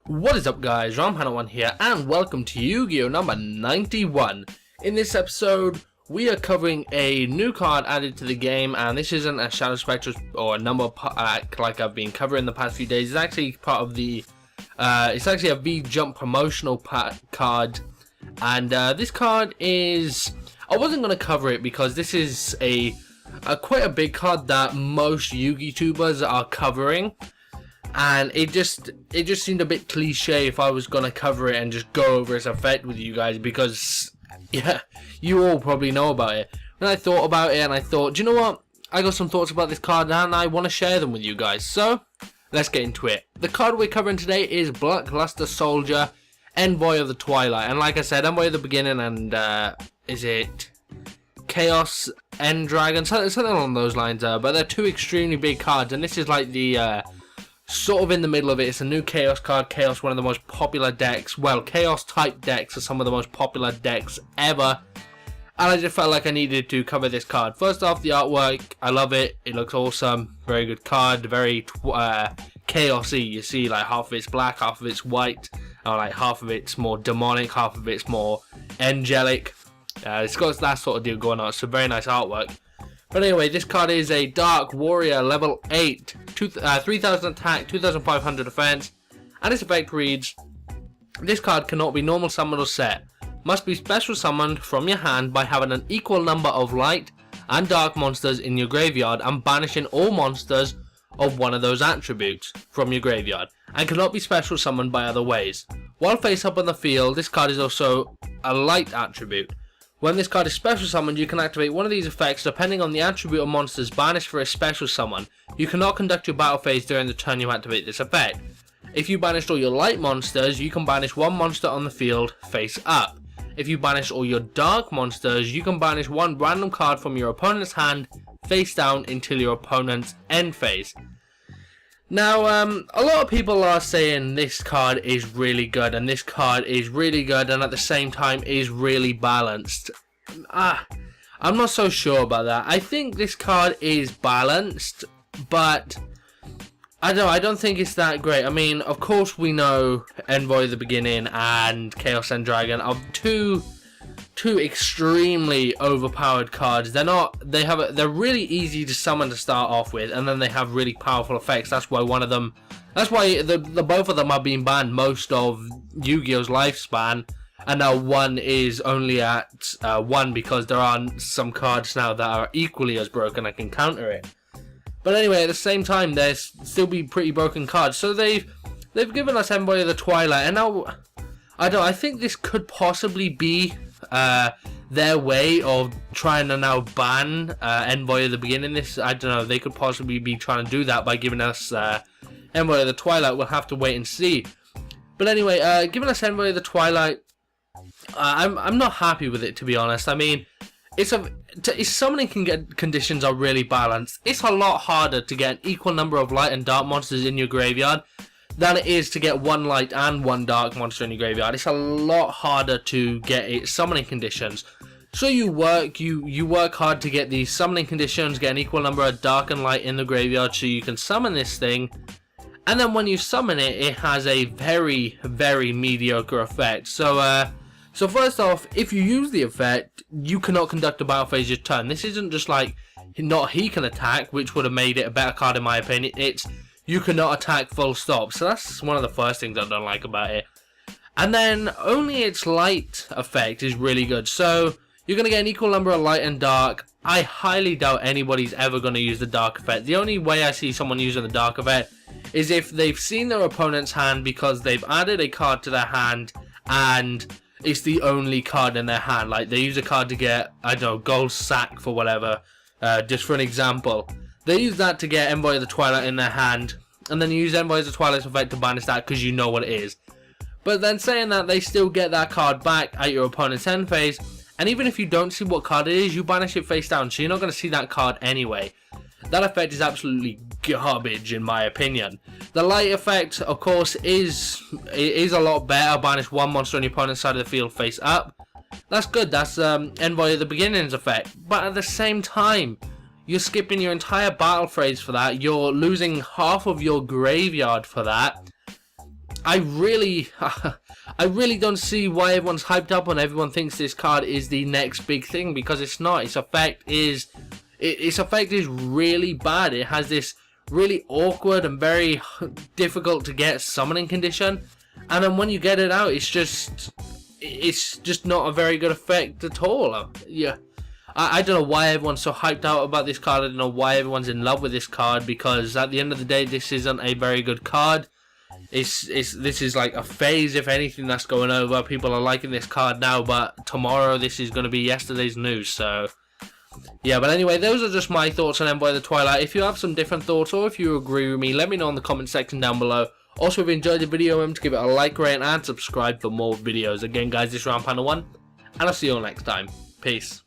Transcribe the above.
What is up guys, Ramhana1 here and welcome to Yu-Gi-Oh! Number 91. In this episode, we are covering a new card added to the game, and this isn't a Shadow Spectre or a number pack like I've been covering the past few days. It's actually part of the, it's actually a V-Jump promotional card, and this card is, I wasn't going to cover it because this is quite a big card that most Yu-Gi tubers are covering. And it just seemed a bit cliche if I was gonna cover it and just go over its effect with you guys, because yeah, you all probably know about it. And I thought about it and I thought, do you know what? I got some thoughts about this card and I want to share them with you guys. So let's get into it. The card we're covering today is Blockluster Soldier, Envoy of the Twilight. And like I said, Envoy of the Beginning and is it Chaos End Dragon? Something along those lines. But they're two extremely big cards, and this is like the sort of in the middle of it. It's a new Chaos card. Chaos, one of the most popular decks. Well, Chaos type decks are some of the most popular decks ever. And I just felt like I needed to cover this card. First off, the artwork. I love it. It looks awesome. Very good card. Very chaosy. You see like half of it's black, half of it's white. Or like half of it's more demonic, half of it's more angelic. It's got that sort of deal going on. It's a very nice artwork. But anyway, this card is a Dark Warrior, level 8, 3000 attack, 2500 defense, and its effect reads, this card cannot be normal summoned or set. Must be special summoned from your hand by having an equal number of light and dark monsters in your graveyard and banishing all monsters of one of those attributes from your graveyard, and cannot be special summoned by other ways. While face up on the field, this card is also a light attribute. When this card is special summoned, you can activate one of these effects depending on the attribute of monsters banished for a special summon. You cannot conduct your battle phase during the turn you activate this effect. If you banished all your light monsters, you can banish one monster on the field face up. If you banish all your dark monsters, you can banish one random card from your opponent's hand face down until your opponent's end phase. Now, a lot of people are saying this card is really good, and this card is really good, and at the same time is really balanced. I'm not so sure about that. I think this card is balanced, but I don't think it's that great. I mean, of course we know Envoy of the Beginning and Chaos End Dragon are two extremely overpowered cards. They're really easy to summon to start off with, and then they have really powerful effects. That's why the both of them are being banned most of Yu-Gi-Oh's lifespan, and now one is only at 1 because there are some cards now that are equally as broken that can counter it. But anyway, at the same time, there's still be pretty broken cards. So they've given us Envoy of the Twilight, and now I think this could possibly be their way of trying to now ban Envoy of the Beginning. I don't know, they could possibly be trying to do that by giving us Envoy of the Twilight. We'll have to wait and see. But anyway, giving us Envoy of the Twilight, I'm not happy with it, to be honest. I mean, its summoning conditions are really balanced. It's a lot harder to get an equal number of light and dark monsters in your graveyard than it is to get one light and one dark monster in your graveyard. It's a lot harder to get its summoning conditions. So you work hard to get these summoning conditions, get an equal number of dark and light in the graveyard so you can summon this thing. And then when you summon it, it has a very, very mediocre effect. So first off, if you use the effect, you cannot conduct a battle phase your turn. This isn't just like not he can attack, which would have made it a better card in my opinion. It's you cannot attack full stop. So that's one of the first things I don't like about it. And then only its light effect is really good. So you're going to get an equal number of light and dark. I highly doubt anybody's ever going to use the dark effect. The only way I see someone using the dark effect is if they've seen their opponent's hand because they've added a card to their hand and it's the only card in their hand. Like they use a card to get, I don't know, gold sack for whatever, just for an example. They use that to get Envoy of the Twilight in their hand, and then you use Envoy of the Twilight's effect to banish that because you know what it is. But then saying that, they still get that card back at your opponent's end phase, and even if you don't see what card it is, you banish it face down, so you're not going to see that card anyway. That effect is absolutely garbage in my opinion. The light effect, of course, is a lot better. Banish one monster on your opponent's side of the field face up. That's good. That's Envoy of the Beginning's effect. But at the same time, you're skipping your entire battle phase for that. You're losing half of your graveyard for that. I really don't see why everyone's hyped up and everyone thinks this card is the next big thing, because it's not. Its effect is really bad. It has this really awkward and very difficult to get summoning condition, and then when you get it out, it's just not a very good effect at all. Yeah, I don't know why everyone's so hyped out about this card. I don't know why everyone's in love with this card, because at the end of the day, this isn't a very good card. This is like a phase, if anything, that's going over. People are liking this card now, but tomorrow this is going to be yesterday's news. So yeah, but anyway, those are just my thoughts on Envoy the Twilight. If you have some different thoughts, or if you agree with me, let me know in the comment section down below. Also, if you enjoyed the video, remember to give it a like, rate, and subscribe for more videos. Again, guys, this is Round Panel 1, and I'll see you all next time. Peace.